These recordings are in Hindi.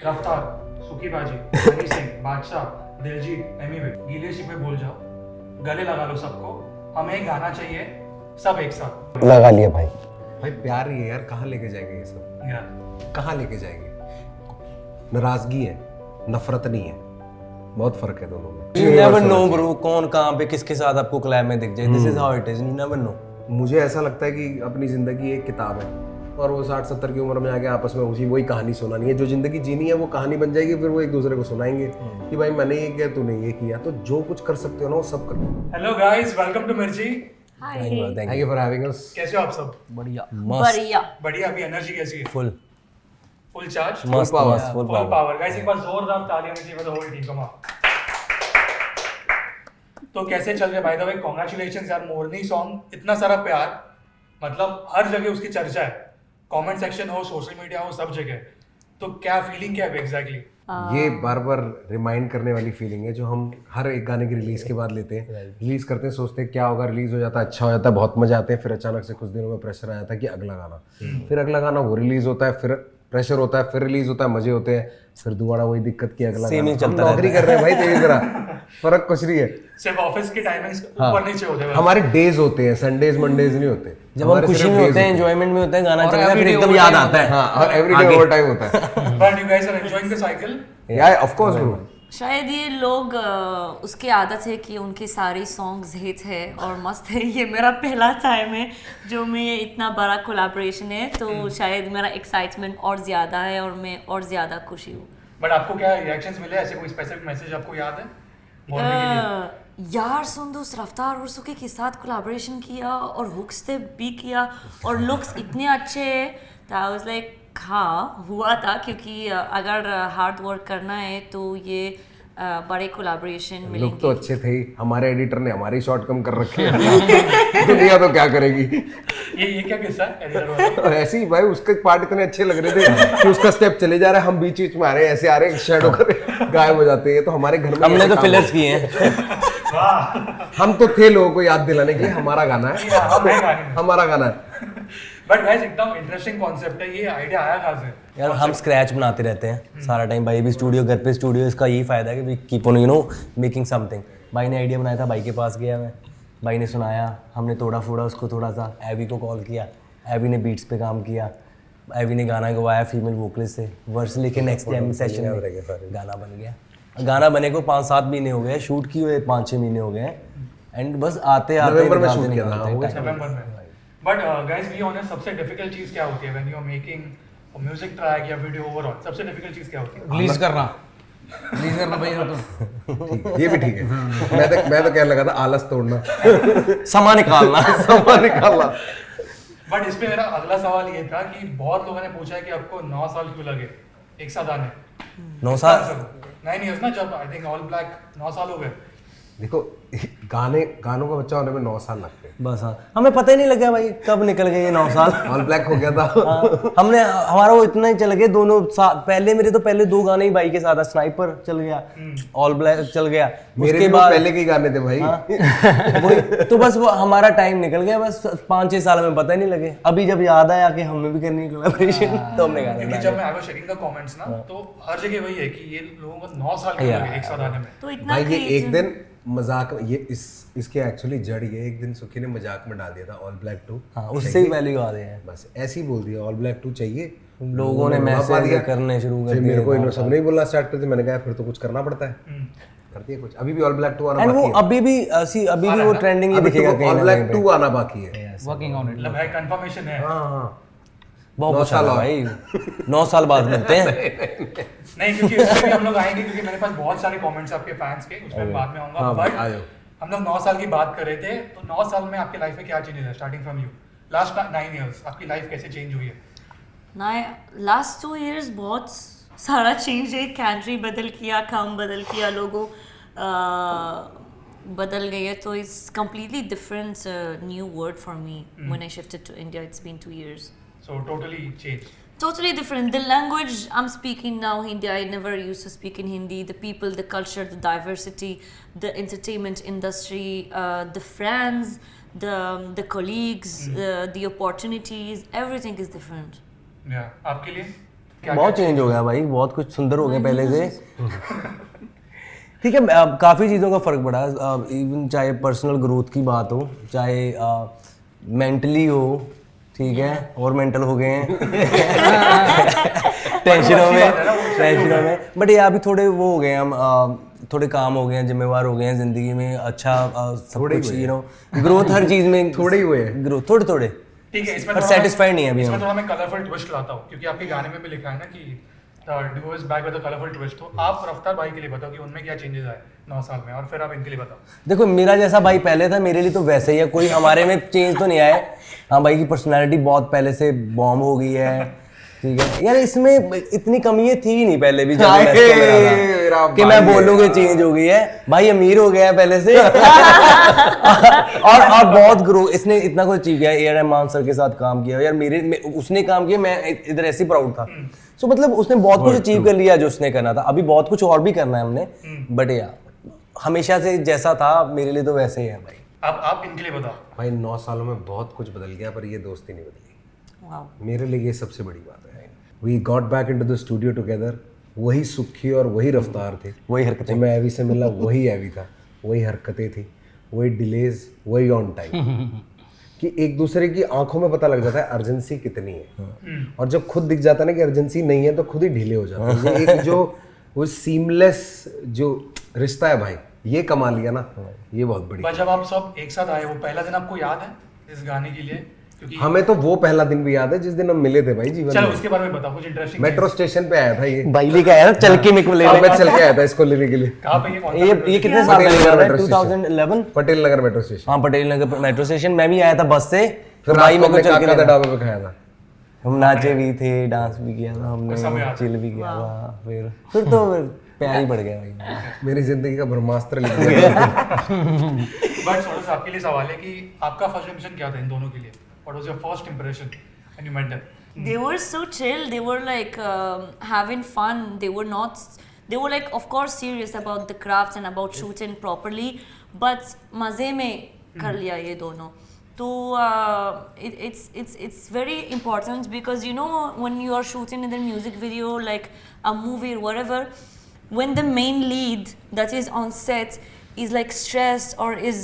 रफ्तार, सुखी बाजी, हनी सिंह, बादशाह, दिलजीत, एमीवे, गीले शिपे भूल जाओ, गले लगा लो सबको, हमें एक गाना चाहिए, सब एक साथ। लगा लिया भाई। भाई प्यार ही है यार, कहाँ लेके जाएंगे ये सब, या कहाँ लेके जाएंगे? नाराजगी है, नफरत नहीं है, बहुत फर्क है दोनों में। You never know bro, कौन कहाँ पे किसके साथ आपको क्लैब में दिख जाए। This is how it is, you never know. मुझे ऐसा लगता है कि अपनी जिंदगी एक किताब है और वो 60-70 की उम्र में आके आपस में उसी वही कहानी सुनानी है। जो जिंदगी जीनी है वो कहानी बन जाएगी, फिर वो एक दूसरे को सुनाएंगे कि भाई मैंने ये किया, तूने ये किया। तो जो कुछ कर सकते हो ना वो सब करो। हेलो गाइस, वेलकम टू मिर्ची। Thank you for having us. कैसे हो आप सब? बढ़िया बढ़िया। अभी एनर्जी कैसी है? फुल फुल चार्ज, मस्त मस्त फुल पावर। गाइस एक बार जोरदार तालियां होनी चाहिए for the whole team. Come on. तो कैसे चल रहे? बाय द वे कांग्रेचुलेशंस यार, मोरनी सॉन्ग, इतना सारा प्यार, मतलब हर जगह उसकी चर्चा है, कमेंट सेक्शन हो, सोशल मीडिया हो, सब जगह। तो क्या फीलिंग क्या है एग्जैक्टली? ये बार बार रिमाइंड करने वाली फीलिंग है जो हम हर एक गाने की रिलीज के बाद लेते हैं। रिलीज करते हैं, सोचते हैं क्या होगा, रिलीज हो जाता है, अच्छा हो जाता है, बहुत मजा आते हैं। फिर अचानक से कुछ दिनों में प्रेशर आ जाता है कि अगला गाना, फिर अगला गाना वो रिलीज होता है, फिर प्रेशर होता है, फिर रिलीज होता है, मजे होते हैं, फिर दोबारा वही दिक्कत की अगला गाना। हम नौकरी कर रहे हैं भाई तेरी तरह, फर्क कुछ नहीं है। सिर्फ ऑफिस के टाइमिंग्स ऊपर नीचे होते हैं। हमारे डेज होते हैं, संडेज मंडेज नहीं होते। जब हम खुशी में होते हैं, एंजॉयमेंट में होते हैं, गाना चल रहा है, फिर एकदम याद आता है। हाँ, और एवरीडे ओवर टाइम होता है। But you guys are enjoying the cycle. Yeah of course bro. शायद ये लोग उसकी आदत है कि उनके सारे सॉन्ग्स हिट है और मस्त है। ये मेरा पहला टाइम है जो में इतना बड़ा कोलैबोरेशन है, तो शायद मेरा एक्साइटमेंट और ज़्यादा है और मैं और ज़्यादा खुशी हूँ। बट आपको क्या रिएक्शंस मिले? ऐसे कोई स्पेसिफिक मैसेज आपको याद है बोलने के लिए? यार सुंदूस रफ्तार और सुखी के साथ कोलैबोरेशन किया और हुक स्टेप भी किया और लुक्स इतने अच्छे हैं, तो आई वाज लाइक हाँ हुआ था, क्योंकि अगर हार्ड वर्क करना है तो ये बड़े कोलैबोरेशन मिलेंगे। लोग तो अच्छे थे ही, हमारे एडिटर ने हमारी शॉट कम कर रखे हैं। दुनिया तो क्या करेगी। ये क्या किस्सा है एडिटर वाला? ऐसे ही भाई, उसके पार्ट इतने अच्छे लग रहे थे कि उसका स्टेप चले जा रहा है, हम बीच बीच में आ रहे हैं, ऐसे आ रहे हैं, शैडो कर गायब हो जाते हैं। तो हमारे घर में हमने तो फिलर्स किए हैं। हम तो थे लोगों को याद दिलाने के लिए, हमारा गाना है, हमारा गाना है। बट गाइस एकदम इंटरेस्टिंग कॉन्सेप्ट है। ये आइडिया आया कहाँ से? यार हम स्क्रैच बनाते रहते हैं सारा टाइम। भाई भी स्टूडियो, घर पे स्टूडियो, इसका यही फायदा है कि we keep on making something. भाई ने आइडिया बनाया था, भाई के पास गया मैं, भाई ने सुनाया, हमने तोड़ा फोड़ा उसको थोड़ा सा। एवी को कॉल किया, एवी ने बीट्स पे काम किया, एवी ने गाना गवाया फीमेल वोकलिस्ट से, वर्स लिखे, नेक्स्ट जैम सेशन में गाना बन गया। गाना बने को 5-7 महीने हो गए, शूट किए हुए 5-6 महीने हो गए एंड बस आते आते नवंबर में शूट किया था। नवंबर में। बट गाइस बी ऑनेस्ट, सबसे डिफिकल्ट चीज क्या होती है when you are making a music track या वीडियो ओवरऑल? सबसे डिफिकल्ट चीज क्या होती है? रिलीज करना भैया। तो ये भी ठीक है। मैं तो कहने लगा था आलस तोड़ना, समा निकालना। समा निकालना। बट इस पे मेरा अगला सवाल ये था कि बहुत लोगों ने पूछा है कि आपको 9 साल क्यों लगे एक साथ आने? 9 साल 9 years ना, जब आई थिंक ऑल ब्लैक 9 साल हो गए। देखो, गानों का बच्चा होने में 9 साल लगते हैं। बस हाँ, हमें पता ही नहीं लगा भाई कब निकल गए ये 9 साल। ऑल ब्लैक हो गया था। हाँ, हमारा वो इतना ही चल गया दोनों पहले मेरे तो पहले 2 गाने ही भाई के साथ, स्नाइपर चल गया, ऑल ब्लैक चल गया, मेरे उसके भी बाद पहले के ही गाने थे भाई। वही तो बस वो हमारा टाइम निकल गया, बस 5-6 साल में पता ही नहीं लगे। अभी जब याद आया कि हमें भी करनी है कोलैबोरेशन, तो हमने क्योंकि गाना जब मैं I was checking the comments ना, तो हर जगह वही है कि ये लोगों को 9 साल क्यों लगे एक साथ आने में। तो इतना भाई ये एक दिन मजाक, ये इसके एक्चुअली जड़ ये एक दिन सुखी ने मजाक में डाल दिया था ऑल ब्लैक 2। हाँ, उससे ही वैल्यू आ रही है। बस ऐसे ही बोल दिया ऑल ब्लैक 2 चाहिए, लोगों ने मैसेज करने शुरू कर फिर दिए। मेरे को इन्होंने सबने ही बोलना स्टार्ट कर दिया। मैंने कहा फिर तो कुछ करना पड़ता है, कर दिया कुछ। अभी भी ऑल ब्लैक 2 आना एंड वो बाकी है। अभी भी वो ट्रेंडिंग ही दिखेगा कहीं ऑल ना ब्लैक कहीं 2 आना बाकी है। Working on it. मतलब है कंफर्मेशन है। हाँ हाँ, बहुत 9 कुछ साल है और। भाई। 9 साल बाद मिलते हैं। नहीं, क्योंकि इसमें भी हम लोग आएंगे, क्योंकि मेरे पास बहुत सारे कमेंट्स आपके फैंस के, उसमें बाद में आऊंगा। हाँ, बट आयो। हम लोग 9 साल की बात कर रहे थे, तो 9 साल में आपके लाइफ में क्या चेंजेस है starting from you? Last 9 years आपकी लाइफ कैसे चेंज हुई है? लास्ट 2 years बहुत सारा चेंज है। कंट्री बदल किया, काम बदल किया, लोगों बदल गए है, तो it's completely different new world for me when I shifted to India. It's been 2 years. So totally changed. Totally different. The language I'm speaking now, Hindi, I never used to speak in Hindi. The people, the culture, the diversity, the entertainment industry, the friends, the colleagues, the opportunities, everything is different. Yeah. आपके लिए? बहुत चेंज हो गया भाई, बहुत कुछ सुंदर हो गया पहले से। ठीक है, काफ़ी चीज़ों का फ़र्क पड़ा, इवन चाहे पर्सनल ग्रोथ की बात हो, चाहे मेंटली हो, ठीक है, और मेंटल हो गए हैं टेंशनों में। बट ये अभी थोड़े वो हो गए हैं हम, थोड़े काम हो गए हैं, जिम्मेवार हो गए हैं ज़िंदगी में, अच्छा सब कुछ यू नो ग्रोथ हर चीज़ में थोड़े ही हुए हैं, ग्रोथ थोड़े ठीक है, इसमें पर थोड़ा satisfied नहीं है अभी इसमें हम। थोड़ा मैं कलरफुल ट्विस्ट लाता हूँ, क्योंकि आपके गाने में भी लिखा है ना कि Duo is back with a colourful twist. तो आप रफ्तार भाई के लिए बताओ कि उनमें क्या चेंजेस आए 9 साल में, और फिर आप इनके लिए बताओ। देखो मेरा जैसा भाई पहले था, मेरे लिए तो वैसे ही है, कोई हमारे में चेंज तो नहीं आया है। हाँ भाई की पर्सनालिटी बहुत पहले से बॉम्ब हो गई है, ठीक है यार, इसमें इतनी कमियां थी ही नहीं पहले भी, जब मैं इसको लगा था कि मैं बोलूँगा चेंज हो गई है। भाई अमीर हो गया है पहले से और बहुत ग्रो, इसने इतना कुछ अचीव किया। ए रहमान सर के साथ काम किया यार, उसने काम किया, मैं इधर ऐसे प्राउड था। सो मतलब उसने बहुत कुछ अचीव कर लिया जो उसने करना था, अभी बहुत कुछ और भी करना है हमने, बट यार हमेशा से जैसा था मेरे लिए तो वैसे ही है भाई। आप इनके लिए बताओ। भाई 9 सालों में बहुत कुछ बदल गया, पर ये दोस्ती नहीं बदली। Wow. मेरे लिए ये सबसे बड़ी बात है। We got back into the studio together, वही सुखी और वही रफ्तार थे, वही हरकतें। जब मैं एवी से मिला वही एवी था, वही हरकतें थी, वही डिलेज, वही ऑन टाइम कि एक दूसरे की आंखों में पता लग जाता है अर्जेंसी कितनी है, और जब खुद दिख जाता है ना कि अर्जेंसी नहीं है तो खुद ही ढीले हो जाते हैं। ये एक जो वो सीमलेस जो रिश्ता है भाई, ये कमा लिया ना, ये बहुत बड़ी। बस जब आप सब एक साथ आए, वो पहला दिन आपको याद है इस गाने के लिए? क्योंकि हमें तो वो पहला दिन भी याद है जिस दिन हम मिले थे भाई जीवन चलो में। उसके बारे में बताओ कुछ इंटरेस्टिंग। मेट्रो स्टेशन पे आया था ये, भाई लेके आया चल के मेरे को ले मैं चल के आया था इसको लेने के लिए। कहाँ पे ये कौन सा ये कितने साल पटेल पहले नगर था? Metro station. 2011। Patel Nagar metro station. हाँ पटेल नगर मेट्रो स्टेशन, मैं भी आया था बस से, फिर भाई भाई मेरे को चल के काका लेना। ढाबे पे खाया था। हम नाचे भी थे, डांस भी किया था सब हमने, याद चिल भी किया था, फिर तो प्यार ही बढ़ गया भाई। मेरी जिंदगी का ब्रह्मास्त्र लिख दिया। बट थोड़ा सा आपके लिए सवाल है कि आपका फर्स्ट इंप्रेशन क्या था इन दोनों के लिए? What was your first impression when you met them? They were so chill. They were like having fun. They were not. They were like, of course, serious about the crafts and about shooting properly. But मजे में कर लिया ये दोनों. So it's very important because you know when you are shooting in the music video, like a movie or whatever, when the main lead that is on set is like stressed or is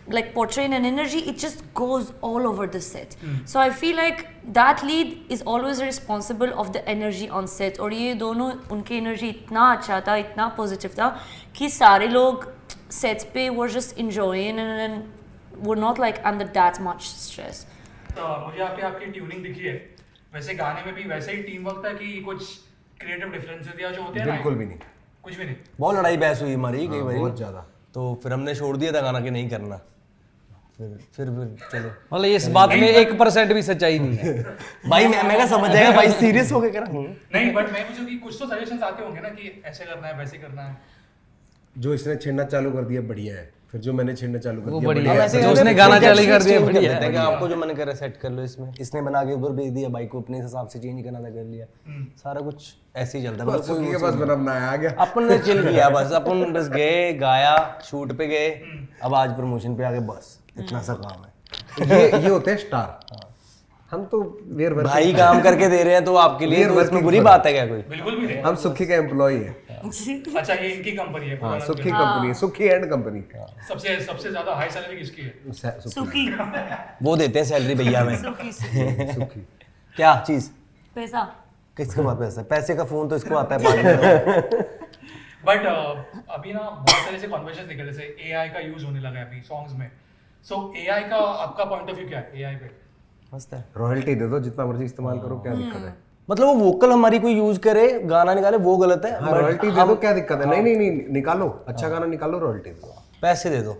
like portraying an energy, it just goes all over the set. So I feel like that lead is always responsible of the energy on set. और ये दोनों उनकी energy इतना अच्छा था, इतना positive था कि सारे लोग sets पे were just enjoying and were not like under that much stress. तो मुझे आपकी ट्यूनिंग दिखी है, वैसे गाने में भी वैसे ही टीम वर्क था कि कुछ क्रिएटिव डिफरेंसेस या जो होते हैं ना? बिल्कुल भी नहीं, कुछ भी नहीं। बहुत लड़ाई बहस हुई हमारी कई बार, बहुत ज्यादा। तो फिर हमने छोड़ दिया था गाना कि नहीं करना, फिर चलो मतलब इस बात में 1% भी सच्चाई नहीं है। भाई मैं क्या समझ जाएगा भाई, सीरियस होके करा। नहीं, बट मैं पूछूं कि कुछ तो सजेशंस आते होंगे ना कि ऐसे करना है, वैसे करना है। जो इसने छेड़ना चालू कर दिया बढ़िया है, फिर जो मैंने छेड़ना चालू कर दिया बढ़िया बढ़िया है। है। जो उसने गाना चालू कर दिया बढ़िया देते हैं कि है। आपको जो मन करे सेट कर लो इसमें, इसने बना के उधर भेज दिया, बाइक को अपने हिसाब से चेंज करना था कर लिया, सारा कुछ ऐसे ही चलता है। मतलब सुखी के पास बना बनाया आ गया। अपन ने चिल किया बस, अपन बस गए, गाया, शूट पे गए, अब आज प्रमोशन पे आ गए, बस इतना सा काम है। ये होते हैं स्टार, हम तो वेयर वर्क, भाई काम करके दे रहे हैं तो आपके लिए तो इसमें बुरी बात है क्या कोई? बिल्कुल भी नहीं। हम सुखी का एम्प्लॉय है। अच्छा, ये इनकी कंपनी है। हाँ, सुखी कंपनी है, सुखी एंड कंपनी। सबसे ज्यादा हाई सैलरी किसकी है? सुखी वो देते हैं सैलरी भैया में। सुखी सुखी क्या चीज? पैसा. किसके पास पैसा है? पैसे का फोन तो इसको आता है बाद में। बट अभी ना बहुत सारे से कन्वर्सेशंस निकले, जैसे एआई का यूज होने लगा है अभी सॉन्ग्स में। सो एआई का आपका पॉइंट ऑफ व्यू क्या है एआई पे? मस्त है। रॉयल्टी दे दो, जितना मर्जी इस्तेमाल करो, क्या दिक्कत है? मतलब वो वोकल हमारी कोई यूज करे, गाना निकाले, वो गलत है। हाँ, रॉयल्टी दे दो, क्या दिक्कत है? नहीं निकालो, अच्छा गाना निकालो, रॉयल्टी दो, पैसे दे दो।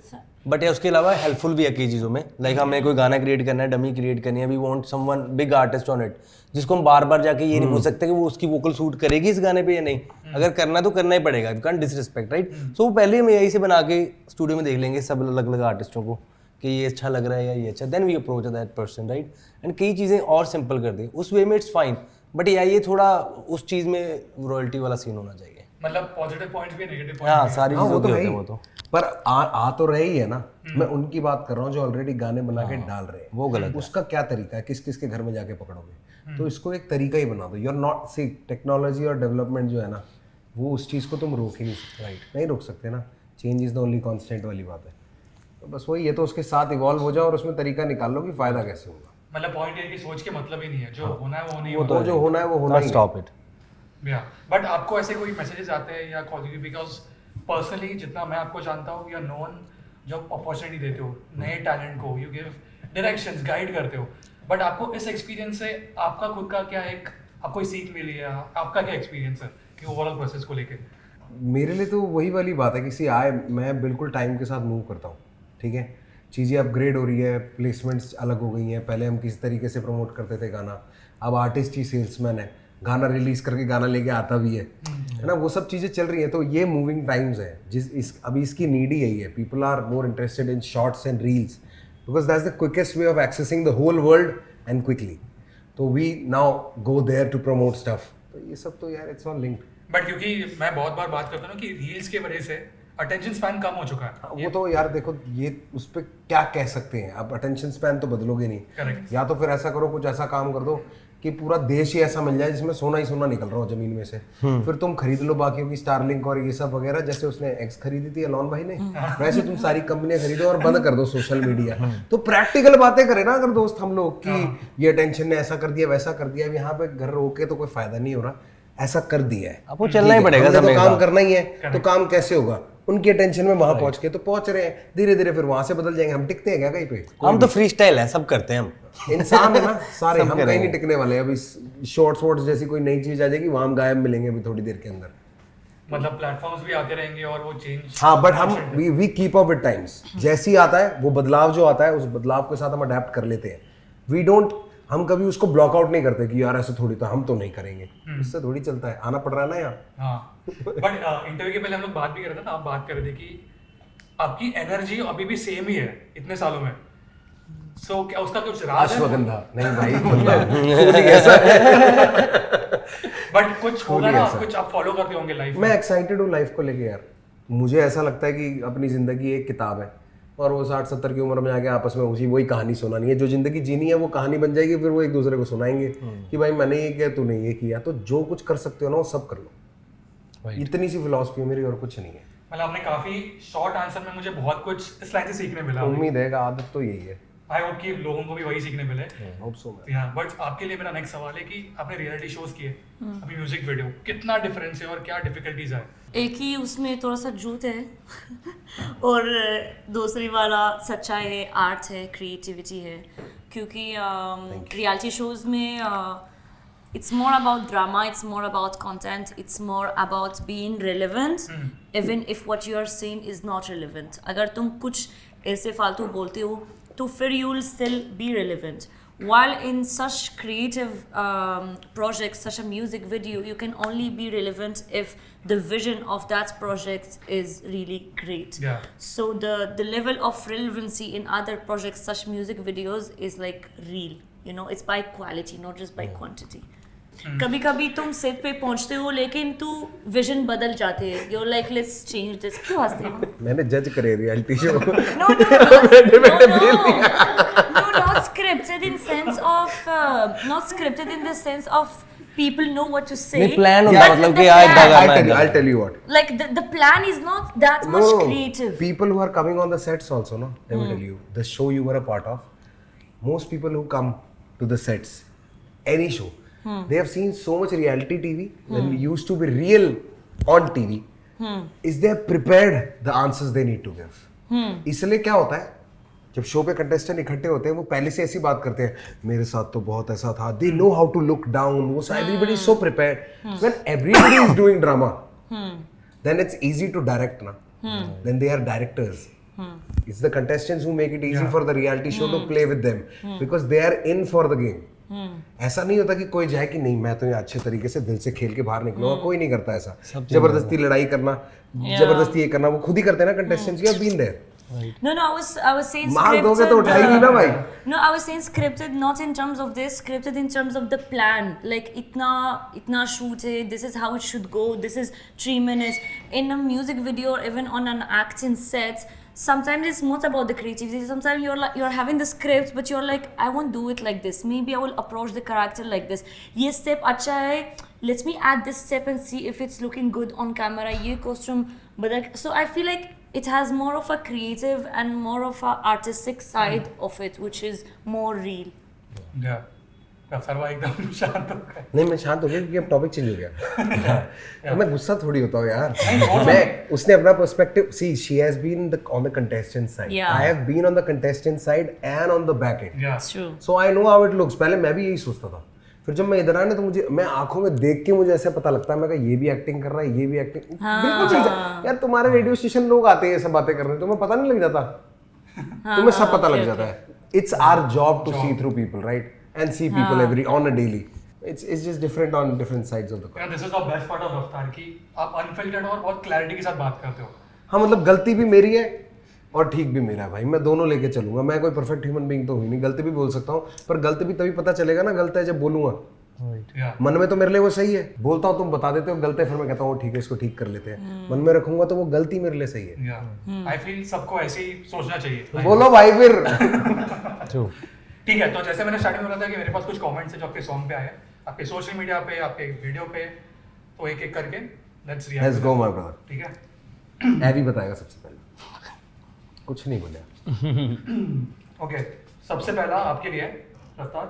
बट या उसके अलावा हेल्पफुल भी है कई चीज़ों में, लाइक हमें कोई गाना क्रिएट करना है, डमी क्रिएट करनी है, we want someone big artist on it, जिसको हम बार बार जाके ये नहीं पूछ सकते कि वो उसकी वोकल सूट करेगी इस गाने पे या नहीं। अगर करना है तो करना ही पड़ेगा, यू कांट डिसरिस्पेक्ट, राइट? सो वो पहले हम यही से बना के स्टूडियो में देख लेंगे सब अलग अलग आर्टिस्टों को कि ये अच्छा लग रहा है या ये अच्छा, then we approach that person, right? And कई चीज़ें और सिंपल कर दी उस वे में, इट्स फाइन। बट ये थोड़ा उस चीज़ में रॉयल्टी वाला सीन होना चाहिए। मतलब पॉजिटिव पॉइंट्स भी नेगेटिव हाँ, पॉइंट्स सारी हाँ, चीज़ों वो तो के है होते ही। हैं वो तो। पर आ तो रहे ही है ना, मैं उनकी बात कर रहा हूँ जो ऑलरेडी गाने बना के डाल रहे हैं। वो गलत है। उसका क्या तरीका है? किस किस के घर में जाके पकड़ोगे? तो इसको एक तरीका ही बना दो. You are not see technology और डेवलपमेंट जो है ना वो उस चीज़ को तुम रोक ही नहीं सकते. नहीं रोक सकते ना. Change is the only constant वाली बात है. तो बस वही है. तो उसके साथ इवॉल्व हो जाओ और उसमें तरीका निकाल लो कि फ़ायदा कैसे होगा. मतलब पॉइंट ये कि सोच के मतलब ही नहीं है, जो होना है वो नहीं वो होना तो जो होना है वो होना ही. Stop it. या बट आपको ऐसे कोई मैसेजेस आते हैं या कॉल यू, बिकॉज पर्सनली जितना मैं आपको जानता हूँ या नोन, जब अपॉर्चुनिटी देते हो नए टैलेंट को, यू गिव डायरेक्शंस, गाइड करते हो, बट आपको इस एक्सपीरियंस से आपका खुद का क्या एक आपको सीख मिली है, आपका क्या एक्सपीरियंस है कि ओवरऑल प्रोसेस को लेके? मेरे लिए तो वही वाली बात है कि सी मैं बिल्कुल टाइम के साथ मूव करता हूँ. ठीक है, चीज़ें अपग्रेड हो रही है, प्लेसमेंट्स अलग हो गई हैं. पहले हम किस तरीके से प्रमोट करते थे गाना, अब आर्टिस्ट ही सेल्समैन है, गाना रिलीज करके गाना लेके आता भी है ना. वो सब चीज़ें चल रही हैं. तो ये मूविंग टाइम्स है. अभी इसकी नीड ही यही है. People are more interested in shorts and reels because that's the quickest way of accessing the whole world and quickly. तो we now go there to promote stuff. तो ये सब तो यार इट्स ऑल लिंक्ड. बट क्योंकि मैं बहुत बार बात करता हूँ ना कि रील्स के वजह से अटेंशन स्पैन कम हो चुका है. वो तो यार देखो, ये उस पर क्या कह सकते हैं. आप अटेंशन स्पैन तो बदलोगे नहीं. Correct. या तो फिर ऐसा करो, कुछ ऐसा काम कर दो कि पूरा देश ही ऐसा मिल जाए जिसमें सोना ही सोना निकल रहा हो जमीन में से. फिर तुम खरीद लो बाकियों की स्टारलिंक और ये सब वगैरह, जैसे उसने एक्स खरीदी थी अलॉन भाई ने, वैसे तुम सारी कंपनियां खरीदो और बंद कर दो सोशल मीडिया. तो प्रैक्टिकल बातें करें ना अगर दोस्त हम लोग कि ये अटेंशन ने ऐसा कर दिया वैसा कर दिया. अब यहाँ पे घर रोके तो कोई फायदा नहीं हो रहा. ऐसा कर दिया है, अब वो चलना ही पड़ेगा. हमने तो समय काम का. करना ही है. तो काम कैसे होगा? उनकी अटेंशन में वहां पहुंच के तो पहुंच रहे हैं. धीरे धीरे फिर वहां से बदल जाएंगे. हम टिकते हैं क्या कहीं पे? हम तो फ्री स्टाइल है, सब करते हैं हम. इंसान है ना सारे. हम कहीं नहीं टिकने वाले. अभी शॉर्ट्स वॉर्ट्स जैसी कोई नई चीज आ जाएगी, वहां हम गायब मिलेंगे अभी थोड़ी देर के अंदर. मतलब प्लेटफॉर्म्स भी आते रहेंगे और वो चेंज. हाँ, बट हम we keep up with times. जैसे ही आता है वो बदलाव जो आता है, उस बदलाव के साथ हम अडेप्ट कर लेते हैं. वी डोंट, हम कभी उसको ब्लॉक आउट नहीं करते कि यार ऐसे थोड़ी, तो हम तो नहीं करेंगे. इससे थोड़ी चलता है. आना पड़ रहा है ना यार. हाँ, बट इंटरव्यू के पहले हम लोग बात भी कर रहे थे ना, आप बात कर रहे थे कि आपकी एनर्जी अभी भी सेम ही है इतने सालों में. सो क्या उसका कुछ राज है? अश्वगंधा नहीं भाई, मतलब फूल ही ऐसा है. बट कुछ होगा ना, कुछ आप फॉलो करते होंगे लाइफ मैं एक्साइटेड हूँ लाइफ को लेके यार. मुझे ऐसा लगता है कि अपनी जिंदगी एक किताब है और वो 60-70 की उम्र में आके आपस में वही कहानी सुनानी है. जो जिंदगी जीनी है वो कहानी बन जाएगी. फिर वो एक दूसरे को सुनाएंगे कि भाई मैंने ये किया, तूने ये किया. तो जो कुछ कर सकते हो ना वो सब कर लो. इतनी सी फिलॉसफी है मेरी, और कुछ नहीं है. मतलब आपने काफी शॉर्ट आंसर में मुझे बहुत कुछ इस लाइन से सीखने मिला. उम्मीद है, आदत तो यही है. आई होप कि लोगों को भी वही सीखने मिले. Hope so. हाँ, बट आपके लिए मेरा नेक्स्ट सवाल है कि आपने रियलिटी शोज किए, अभी म्यूजिक वीडियो, कितना डिफरेंस है और क्या डिफिकल्टीज है? एक ही उसमें थोड़ा सा झूठ है और दूसरी वाला सच्चाई है, आर्ट है, क्रिएटिविटी है. क्योंकि रियलिटी शोज में it's more about drama, it's more about content, it's more about being relevant, even if what you are saying is not relevant. अगर तुम कुछ ऐसे फालतू बोलते हो तो फिर you will still be relevant. While in such creative projects, such a music video, you can only be relevant if the vision of that project is really great. Yeah. So the level of relevancy in other projects, such music videos, is like real. You know, it's by quality, not just by quantity. कभी कभी तुम सेट पे पहुंचते हो लेकिन तू विजन बदल जाते हैं. You're like, let's change this. क्यों हंसते हो? मैंने जज करे reality show. No, not scripted in sense of not scripted in the sense of people know what to say. नहीं, plan होता But है, मतलब the कि यार plan- इतना I'll tell you what. like the plan is not that much creative. People who are coming on the sets also, no, let me tell you, the show you were a part of, most people who come to the sets, any show, they have seen so much reality TV when it used to be real on TV. Is they prepared the answers they need to give? इसलिए क्या होता है, जब शो पे कंटेस्टेंट इकट्ठे होते हैं वो पहले से ऐसी बात करते हैं, मेरे साथ तो बहुत ऐसा था. They know how to look down. वो everybody is so prepared. When everybody is doing drama, then it's easy to direct na. Then they are directors. It's the contestants who make it easy for the reality show to play with them because they are in for the game. ऐसा नहीं होता कि कोई जाए कि नहीं मैं तो ये अच्छे तरीके से दिल से खेल के बाहर निकलूंगा. कोई नहीं करता ऐसा. जबरदस्ती लड़ाई करना, जबरदस्ती ये करना, वो खुद ही करते हैं ना contestants. You have been there. No, I was saying मार दोगे scripted. तो उठाएगी ना भाई. No, I was saying scripted not in terms of this, scripted in terms of the plan. Like itna shoot hai, this is how it should go, this is 3 minutes. In a music video or even on an acting set, sometimes it's not about the creativity. Sometimes you're having the scripts, but you're like, I won't do it like this. Maybe I will approach the character like this. ये step अच्छा है. Let me add this step and see if it's looking good on camera. ये costume बदल. So I feel like it has more of a creative and more of a artistic side of it, which is more real. Yeah. रफ्तार भाई एकदम शांत हो गए। नहीं मैं शांत हो गया क्योंकि अब टॉपिक चेंज हो गया। तो मैं गुस्सा थोड़ी होता हूँ यार। नहीं, मैं उसने अपना perspective she has been on the contestant side. Yeah. I have been on the contestant side and on the back end. Yeah. It's true. So I know how it looks. पहले मैं भी यही सोचता था। फिर जब मैं इधर आया ना तो मुझे मैं आंखों में देख के मुझे ऐसे पता लगता है मैं ये भी एक्टिंग कर रहा है ये भी एक्टिंग बिल्कुल चीज यार तुम्हारे रेडियो स्टेशन लोग आते हैं ये सब बातें करने तुम्हें पता नहीं लग जाता तुम्हें सब पता लग जाता है it's our job to see through people right and see people every on a daily it's just different on different sides of the coin. Yeah, this is the best part of रफ्तार की आप अनफिल्टर्ड और बहुत क्लैरिटी के साथ बात करते हो। हाँ मतलब गलती भी मेरी है और ठीक भी मेरा है भाई मैं दोनों लेके चलूंगा मैं कोई परफेक्ट ह्यूमन बीइंग तो हुई नहीं गलती भी बोल सकता हूँ पर गलती भी तभी पता चलेगा ना गलत है जब बोलूंगा Yeah. मन में तो मेरे लिए वो सही है बोलता हूँ तुम बता देते हो गलत है फिर मैं कहता हूँ ठीक है इसको ठीक कर लेते हैं मन में रखूंगा तो वो गलती मेरे लिए सही है Yeah. I feel सबको ऐसे ही सोचना चाहिए। बोलो भाई फिर ठीक है तो जैसे मैंने स्टार्टिंग में बोला था कि मेरे पास कुछ कमेंट्स हैं जो आपके सॉन्ग पे आए हैं आपके सोशल मीडिया पे आपके वीडियो पे तो एक एक करके लेट्स गो माय ब्रदर ठीक है एवी बताएगा सबसे पहले कुछ नहीं बोला ओके सबसे पहला आपके लिए रफ्तार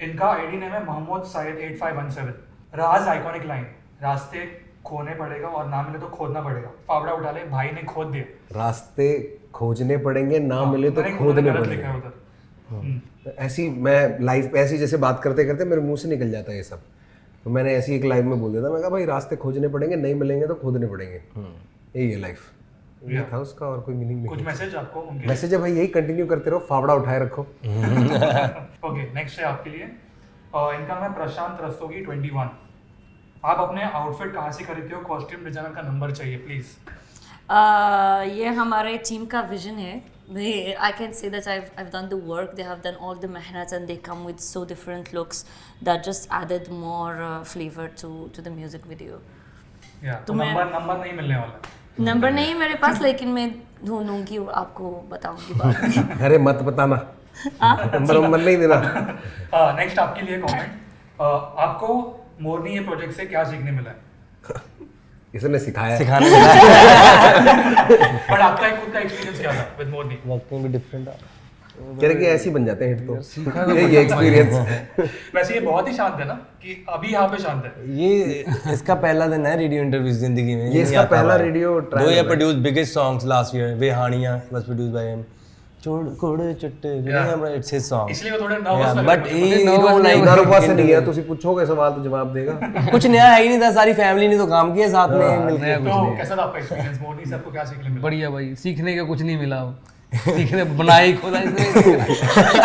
इनका आईडी नेम है मोहम्मद साइद 8517 राज आइकॉनिक लाइन रास्ते खोने पड़ेगा और ना मिले तो खोदना पड़ेगा फावड़ा उठा ले भाई ने खोद दिया रास्ते खोजने पड़ेंगे ना मिले तो खोदने पड़ेंगे ऐसी मैं लाइफ पे ऐसी जैसे बात करते करते मेरे मुंह से निकल जाता है ये सब तो मैंने ऐसी एक लाइव में बोल दिया था मैं कहा भाई रास्ते खोजने पड़ेंगे नहीं मिलेंगे तो खोदने पड़ेंगे यही है लाइफ ये था उसका और कोई मीनिंग कुछ नहीं मैसेज आपको उनके मैसेज है भाई यही कंटिन्यू करते रहो फावड़ा उठाए रखो ओके नेक्स्ट है आपके लिए इनका नाम है प्रशांत रस्तोगी 21 आप अपने आउटफिट कहाँ से खरीदते हो कॉस्ट्यूम डिजाइनर का नंबर चाहिए प्लीज ये हमारे टीम का विजन है I can say that I've done the work they have done all the mehnat and they come with so different looks that just added more flavor to the music video या तो नंबर नहीं मिलने वाला नंबर नहीं मेरे पास लेकिन मैं ढूंढूंगी और आपको बताऊंगी बाद में अरे मत बताना नंबर नहीं देना नेक्स्ट आपके लिए कमेंट आपको मोरनी ये प्रोजेक्ट से क्या सीखने मिला है इसने सिखाया सिखाने बट आपका एक खुद का एक्सपीरियंस क्या था विद मोरनी वक्त में भी डिफरेंट कह रहे कि ऐसे ही बन जाते हैं हिट तो ये एक्सपीरियंस वैसे ये बहुत ही शांत है ना कि अभी यहाँ पे शांत है ये इसका पहला दिन है रेडियो इंटरव्यूज जिंदगी में ये इसका पहला रेडियो दो ये produce biggest songs last year way Haniya was produced by him छोड़ कोड़े चट्टे इट्स हिज सॉन्ग इसलिए वो थोड़े नर्वस लग but he don't like nervous नहीं है तुसी पूछोगे सवाल तो जवाब देगा कुछ नया है ही नहीं था सारी फैमिली ने तो काम किया साथ में मिलके तो कैसा था आपका एक्सपीरियंस मोरनी से आपको क्या सीखने मिला बढ़िया भाई सीखने का कुछ नहीं मिला सीखने बनाया ही खुदा इसने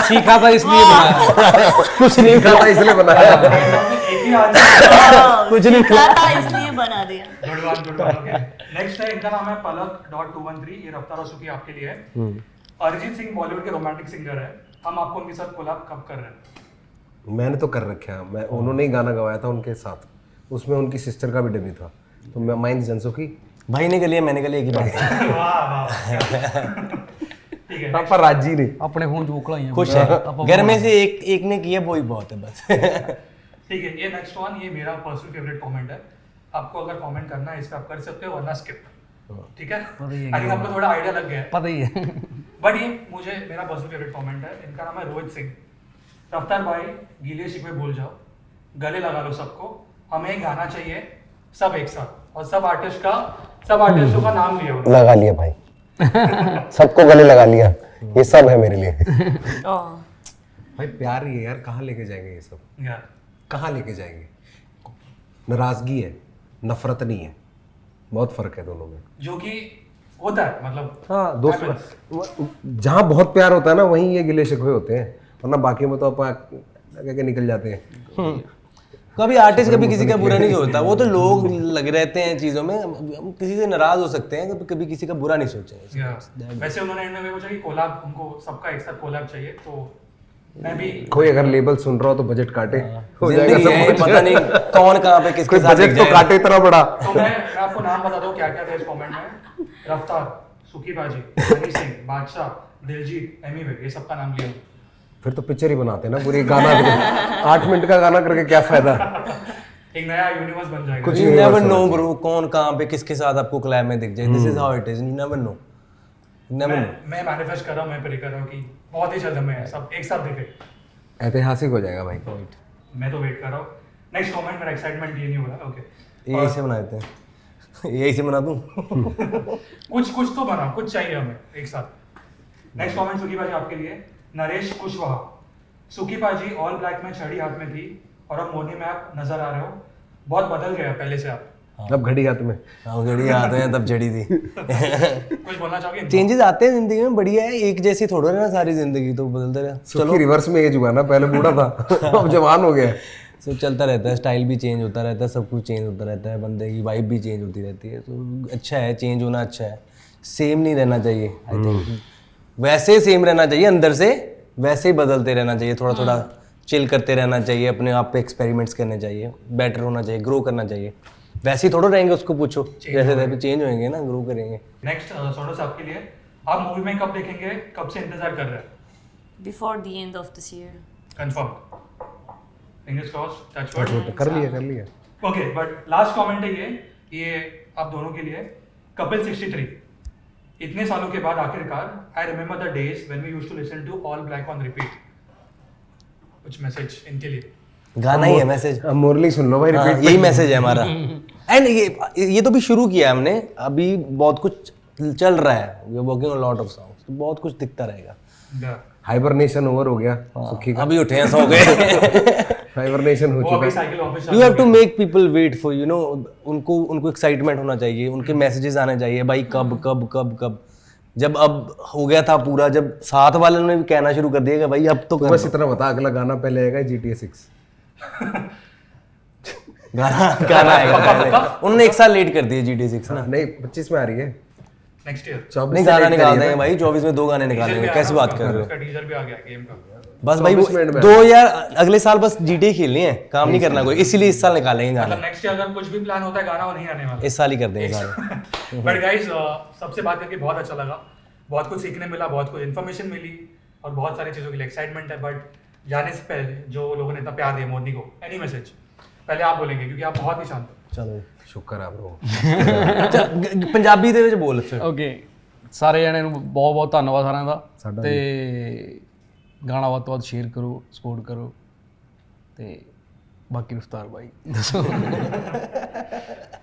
सीखा था इसलिए बनाया कुछ नहीं खाता इसलिए बनाया एक ही आंसर कुछ नहीं था इसलिए बना दिया गुड वन ओके नेक्स्ट है इनका नाम है पलक.213 ये रफ्तार सुखी आपके लिए है अरिजीत सिंह बॉलीवुड के रोमांटिक सिंगर है हम आपको उनके साथ कोलैब कब कर रहे हैं मैंने तो कर रखा है मैं उन्होंने ही गाना गवाया था उनके साथ उसमें उनकी सिस्टर का भी डेब्यू था तो मैं माइंड जनसुखी भाई ने के लिए मैंने के लिए एक ही बात है वाह वाह ठीक है पर राजी ने अपने खून चोकला ही खुश है घर में से एक ने किया वो ही बहुत है बस ठीक है ये नेक्स्ट वन ये मेरा पर्सनल फेवरेट कमेंट है आपको अगर कमेंट करना है इस पे आप कर सकते हो वरना स्किप ठीक है आई थिंक आपको थोड़ा आइडिया लग गया है पता ही है बट ये मुझे मेरा पर्सनल फेवरेट कमेंट है इनका नाम है रोहित सिंह रफ्तार भाई गीले शिकवे भूल जाओ गले लगा लो सबको हमें गाना चाहिए सब एक साथ और सब आर्टिस्टों का नाम लिया उन्होंने लगा लिया भाई सबको गले लगा लिया ये सब है मेरे लिए भाई प्यार ही है यार कहाँ लेके जाएंगे ये सब यार कहाँ लेके जाएंगे नाराजगी है नफरत नहीं है बहुत फर्क है दोनों में जो कि होता है मतलब हाँ दोस्त जहाँ बहुत प्यार होता है ना वहीं ये गिले शिकवे होते हैं वरना बाकी में तो अपन के निकल जाते हैं कभी आर्टिस्ट कभी किसी का बुरा नहीं सोचता वो तो लोग लगे रहते हैं चीजों में हम किसी से नाराज हो सकते हैं कभी किसी का बुरा नहीं सोचेंगे वैसे उन्होंने एंड में पूछा कि कोलैब उनको सबका एक साथ कोलैब चाहिए तो मैं भी कोई अगर लेबल सुन रहा हो तो बजट काटे हो जाएगा जिंदगी है, सब पता नहीं कौन कहाँ पे किसके कोई साथ बजट तो काटे इतना बड़ा तो मैं आपको नाम बता दूं क्या क्या था इस कमेंट में रफ्तार सुखी बाजी, हनी सिंह, बादशाह, दिलजीत, एमी वे, ये सबका नाम लिया। फिर तो पिक्चर ही बनाते ना पूरी गाना 8 मिनट का गाना करके क्या फायदा। एक नया यूनिवर्स बन जाएगा। कुछ यू universe नेवर होना नो चाहिए। ब्रो, कौन कहाँ पे किसके साथ आपको क्लैब में दिख जाए। This is how it is, you never know, never know. मैं मैनिफेस्ट कर रहा हूँ, मैं प्रे कर रहा हूँ कि बहुत ही जल्द हमें सब एक साथ दिखे। ऐतिहासिक हो जाएगा भाई। मैं तो वेट कर रहा हूँ। नेक्स्ट कमेंट, मेरा एक्साइटमेंट ये नहीं हो रहा। ओके, यही से बना देते हैं, यही से बना दूं। कुछ तो बना, कुछ चाहिए हमें एक साथ। नेक्स्ट कमेंट सुखी बाजी आपके लिए, नरेश कुशवाहा। सुखी बाजी ऑल ब्लैक में छड़ी हाथ में थी और अब मोनी में आप नजर आ रहे हो, बहुत बदल गया पहले से आप। अब घड़ी हाथ में। हाँ घड़ी आते हैं तब जड़ी थी। कुछ बोलना चाहोगे? चेंजेस आते हैं जिंदगी में, बढ़िया है, एक जैसी थोड़ा ना सारी जिंदगी, तो बदलते रहे। सुखी रिवर्स में एज हुआ ना, पहले बूढ़ा था अब जवान हो गया। सब चलता रहता है, स्टाइल भी चेंज होता रहता है, सब कुछ चेंज होता रहता है, बंदे की वाइब भी चेंज होती रहती है, तो अच्छा है, चेंज होना अच्छा है, सेम नहीं रहना चाहिए। आई थिंक वैसे सेम रहना चाहिए अंदर से, वैसे ही बदलते रहना चाहिए, थोड़ा थोड़ा चिल करते रहना चाहिए, अपने आप पे एक्सपेरिमेंट्स करने चाहिए, बेटर होना चाहिए, ग्रो करना चाहिए। वैसे ही थोड़ा रहेंगे, उसको पूछो, जैसे तैसे चेंज होंगे ना, ग्रो करेंगे। नेक्स्ट सोनू साहब के लिए, आप मूवी में कब देखेंगे, कब से इंतजार कर रहे हैं? Before the end of this year. Confirm, fingers crossed, touch wood. कर लिया। ओके, बट लास्ट कमेंट है ये आप दोनों के लिए। कपिल 63, इतने सालों के बाद आखिरकार, I remember the days when we used to listen to All Black on repeat. कुछ मैसेज इनके लिए? गाना ही है मैसेज, अब मुरली सुन लो भाई, हाँ, रिपीट। यही मैसेज है हमारा। एंड ये तो भी शुरू किया है हमने, अभी बहुत कुछ चल रहा है, we are working on lot of songs, तो बहुत कुछ दिखता रहेगा। हाइबरनेशन ओवर हो गया सुखी का। अभी उठे हैं, सो गए। हाइबरनेशन हो वो अभी चुका है। साइकिल वापस you have to make people wait for, you know, उनको एक्साइटमेंट होना चाहिए, उनके मैसेजेस आने चाहिए, भाई कब कब कब कब। जब अब हो गया था पूरा, जब साथ वाले ने भी कहना शुरू कर दिया कि भाई अब तो कर बस दो। इतना बता, अगला गाना पहले आएगा GTA 6। गाना आएगा पहले। उन्होंने एक साल लेट कर दिया GTA 6 ना। नहीं 25 में आ रही है। Next year. 24 नहीं, से गाना late निकाल करिए देंगे ना। भाई, 24 में 2 गाने निकालेंगे, कैसी बात कर रहे हो। उसका टीजर भी आ गया गेम का। बस भाई 24 मिनट में 2 यार अगले साल बस GTA खेलनी है, काम नहीं करना कोई, इसीलिए इस साल निकालेंगे गाना, मतलब नेक्स्ट ईयर अगर कुछ भी प्लान होता है गाना वो नहीं आने वाला। इस साल ही कर देंगे सारे। बट गाइस, सबसे बात करके बहुत अच्छा लगा, बहुत कुछ सीखने मिला, बहुत कुछ इन्फॉर्मेशन मिली और बहुत सारी चीज़ों के लिए एक्साइटमेंट है। बट जाने से पहले जो लोगों ने इतना प्यार दिया मोदी को, एनी मैसेज पहले आप बोलेंगे क्योंकि आप बहुत ही शांत हो। चलो शुक्र है ब्रो। ਪੰਜਾਬੀ ਦੇ ਵਿੱਚ ਬੋਲ ਫਿਰ। ਓਕੇ, ਸਾਰੇ ਜਣਿਆਂ ਨੂੰ ਬਹੁਤ ਬਹੁਤ ਧੰਨਵਾਦ ਸਾਰਿਆਂ ਦਾ, ਸਾਡਾ ਤੇ ਗਾਣਾ ਵੱਧ ਤੋਂ ਵੱਧ ਸ਼ੇਅਰ ਕਰੋ, ਸਪੋਰਟ ਕਰੋ, ਤੇ ਬਾਕੀ ਰਫਤਾਰ ਬਾਈ ਦੱਸੋ।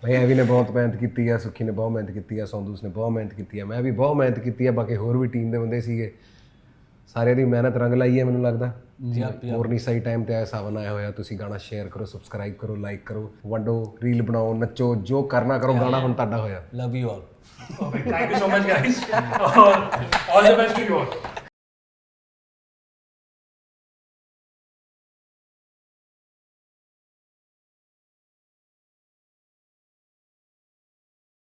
ਭਾਈ ਐਵੀ ਨੇ ਬਹੁਤ ਮਿਹਨਤ ਕੀਤੀ ਹੈ, ਸੁੱਖੀ ਨੇ ਬਹੁਤ ਮਿਹਨਤ ਕੀਤੀ ਹੈ, ਸੌਂਦੂਸ ਨੇ ਬਹੁਤ ਮਿਹਨਤ ਕੀਤੀ ਹੈ, ਮੈਂ ਵੀ ਬਹੁਤ ਮਿਹਨਤ ਕੀਤੀ ਹੈ, ਬਾਕੀ ਹੋਰ ਵੀ ਟੀਮ ਦੇ ਬੰਦੇ ਸੀਗੇ, ਸਾਰਿਆਂ ਦੀ ਮਿਹਨਤ ਰੰਗ ਲਾਈ ਹੈ ਮੈਨੂੰ ਲੱਗਦਾ। ਹੋਰ ਨਹੀਂ ਸਹੀ ਟਾਈਮ ਤੇ ਆਇਆ, ਸਾਵਨ ਆਇਆ ਹੋਇਆ। ਤੁਸੀਂ ਗਾਣਾ ਸ਼ੇਅਰ ਕਰੋ, ਸਬਸਕ੍ਰਾਈਬ ਕਰੋ, ਲਾਈਕ ਕਰੋ, ਵੰਡੋ, ਰੀਲ ਬਣਾਓ, ਨੱਚੋ, ਜੋ ਕਰਨਾ ਕਰੋ, ਗਾਣਾ ਹੁਣ ਤੁਹਾਡਾ ਹੋਇਆ। Love you all. Perfect. Thank you so much guys. All the best to you all.